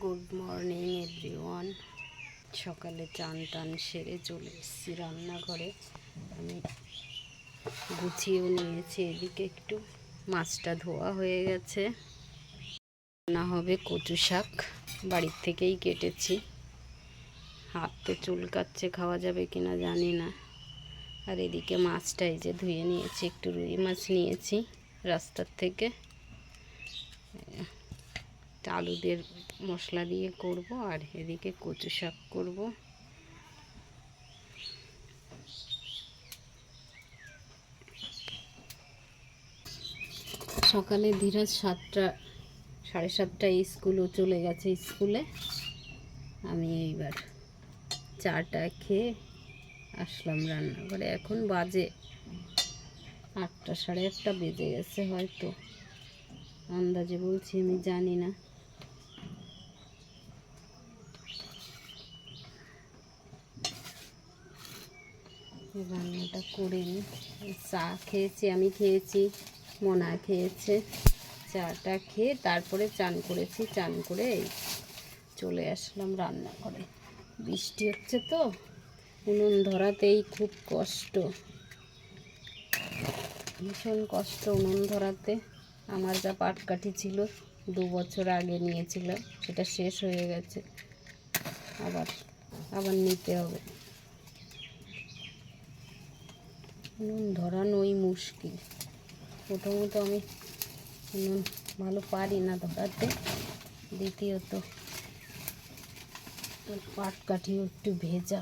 Good morning everyone. সকালে চান টান সেরে চলে এসেছি রান্নাঘরে। আমি গুছিয়েও নিয়েছি, এদিকে একটু মাছটা ধোয়া হয়ে গেছে। রান্না হবে কচু শাক, বাড়ির থেকেই কেটেছি। হাত তো চুলকাচ্ছে, খাওয়া যাবে কিনা জানি না। আর এদিকে মাছটা এই যে ধুয়ে নিয়েছি, একটু রুই মাছ নিয়েছি রাস্তার থেকে। আলু দিয়ে মশলা দিয়ে করব, আর এদিকে কচু শাক করব। সকালে ধীরাজ 7:30 স্কুলও চলে গেছে স্কুলে। আমি এইবার চাটা খেয়ে আসলাম রান্নাঘরে। এখন বাজে 8টা, 8:30 বেজে গেছে হয়তো, আন্দাজে বলছি, আমি জানি না। রান্নাটা করে নিই। চা খেয়েছি, আমি খেয়েছি, মোনা খেয়েছে। চাটা খেয়ে তারপরে চান করেছি, চান করে এই চলে আসলাম রান্নাঘরে। বৃষ্টি হচ্ছে তো, উনুন ধরাতেই খুব কষ্ট, ভীষণ কষ্ট উনুন ধরাতে। আমার যা পাটকাঠি ছিল 2 বছর আগে নিয়েছিলাম, সেটা শেষ হয়ে গেছে, আবার নিতে হবে। উনুন ধরানোই মুশকিল। প্রথমত আমি উনুন ভালো পারি না ধরাতে, দ্বিতীয়ত পাটকাঠিও একটু ভেজা।